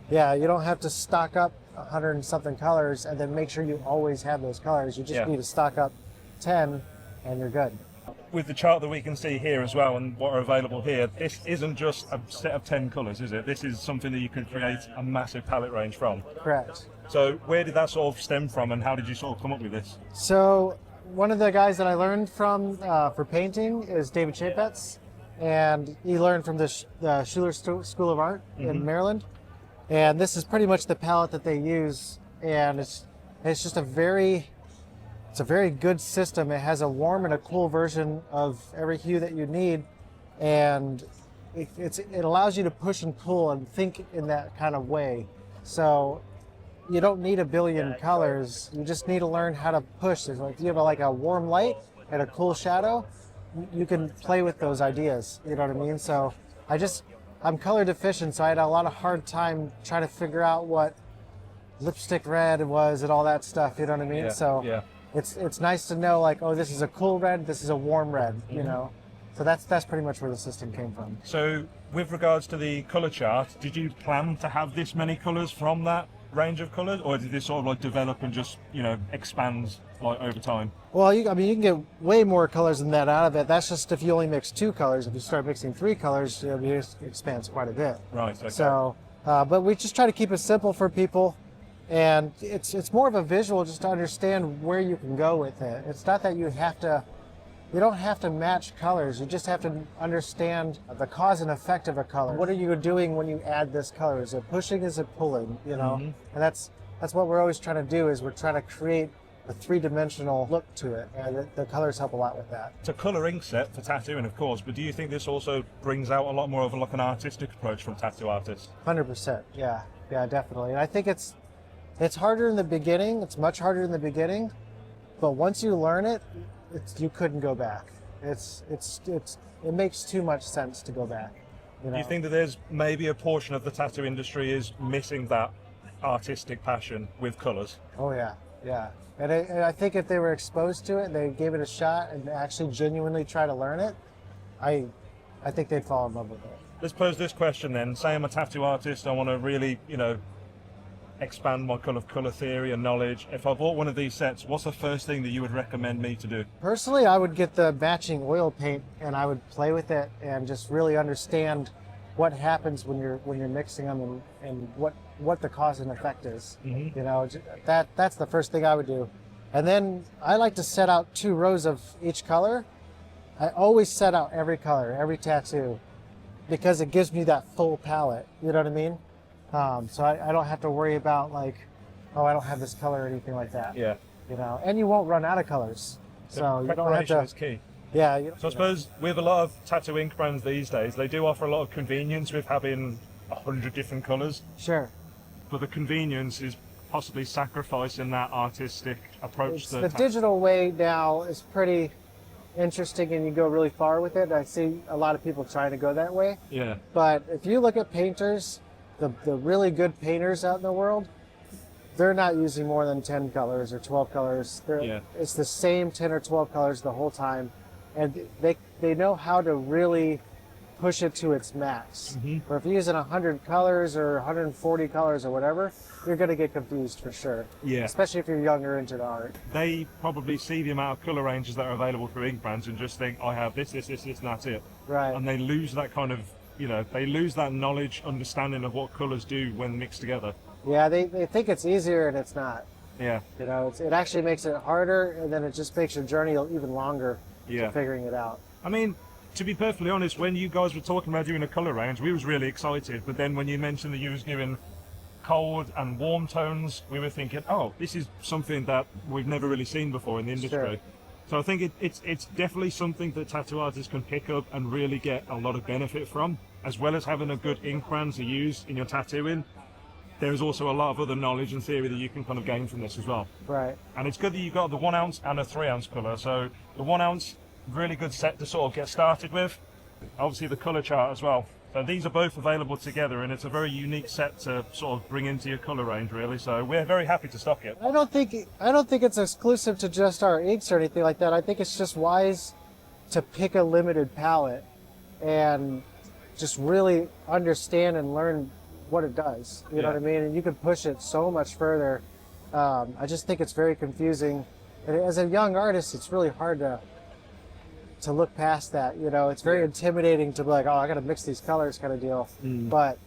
Yeah, you don't have to stock up 100 and something colors and then make sure you always have those colors. You just need to stock up 10 and you're good. With the chart that we can see here as well and what are available here, this isn't just a set of 10 colours, is it? This is something that you can create a massive palette range from. Correct. So where did that sort of stem from and how did you sort of come up with this? So one of the guys that I learned from for painting is David Chapetz, and he learned from the Schuler School of Art in Maryland. And this is pretty much the palette that they use, and it's just a very good system. It has a warm and a cool version of every hue that you need, and it allows you to push and pull and think in that kind of way. So you don't need a billion colors. You just need to learn how to push. There's like, you have like a warm light and a cool shadow. You can play with those ideas. You know what I mean? So I'm color deficient, so I had a lot of hard time trying to figure out what lipstick red was and all that stuff. You know what I mean? It's nice to know, like, oh, this is a cool red, this is a warm red. You know, so that's pretty much where the system came from. So with regards to the color chart, did you plan to have this many colors from that range of colors, or did this sort of like develop and just, you know, expand like over time? Well, I mean, you can get way more colors than that out of it. That's just if you only mix 2 colors. If you start mixing 3 colors, it expands quite a bit. Right. Okay. So, but we just try to keep it simple for people, and it's more of a visual just to understand where you can go with it. It's not that you don't have to match colors. You just have to understand the cause and effect of a color. What are you doing when you add this color? Is it pushing? Is it pulling? You know, and that's what we're always trying to do. Is we're trying to create a 3-dimensional look to it, and the colors help a lot with that. It's a coloring set for tattooing, of course, but do you think this also brings out a lot more of like an artistic approach from tattoo artists? 100%. Yeah, definitely. And I think it's harder in the beginning. It's much harder in the beginning, but once you learn it, you couldn't go back. It makes too much sense to go back. You know? Do you think that there's maybe a portion of the tattoo industry is missing that artistic passion with colors? Oh yeah. And I think if they were exposed to it, they gave it a shot and actually genuinely try to learn it, I think they'd fall in love with it. Let's pose this question then. Say I'm a tattoo artist, I want to really, you know, expand my color theory and knowledge. If I bought one of these sets, what's the first thing that you would recommend me to do? Personally, I would get the matching oil paint and I would play with it and just really understand what happens when you're mixing them and what the cause and effect is. You know, that's the first thing I would do. And then I like to set out 2 rows of each color. I always set out every color, every tattoo, because it gives me that full palette. You know what I mean? So I don't have to worry about like, oh, I don't have this color or anything like that. Yeah. You know, and you won't run out of colors. So you don't have to. Is key. Yeah. So I suppose with a lot of tattoo ink brands these days, they do offer a lot of convenience with having 100 different colors. Sure. But the convenience is possibly sacrificing that artistic approach. The digital way now is pretty interesting, and you go really far with it. I see a lot of people trying to go that way. Yeah. But if you look at painters, the really good painters out in the world, they're not using more than 10 colors or 12 colors. It's the same 10 or 12 colors the whole time, and they know how to really push it to its max. Or if you're using 100 colors or 140 colors or whatever, you're going to get confused for sure. Yeah. Especially if you're younger into the art. They probably see the amount of color ranges that are available through ink brands and just think, I have this, and that's it. Right. And they lose that kind of, you know, they lose that knowledge, understanding of what colors do when mixed together. Yeah, they think it's easier and it's not. Yeah. You know, it actually makes it harder, and then it just makes your journey even longer to figuring it out. I mean, to be perfectly honest, when you guys were talking about doing a color range, we was really excited. But then when you mentioned that you was doing cold and warm tones, we were thinking, oh, this is something that we've never really seen before in the industry. Sure. So I think it's definitely something that tattoo artists can pick up and really get a lot of benefit from, as well as having a good ink brand to use in your tattooing. There is also a lot of other knowledge and theory that you can kind of gain from this as well. Right. And it's good that you've got the 1 ounce and a 3 ounce color. So the 1 ounce, really good set to sort of get started with. Obviously the color chart as well. So these are both available together, and it's a very unique set to sort of bring into your color range, really. So we're very happy to stock it. I don't think it's exclusive to just our inks or anything like that. I think it's just wise to pick a limited palette and just really understand and learn what it does. You know Yeah. what I mean? And you can push it so much further. I just think it's very confusing. And as a young artist, it's really hard to look past that. You know, it's very intimidating to be like, oh, I got to mix these colors kind of deal. But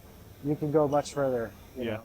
you can go much further. You know?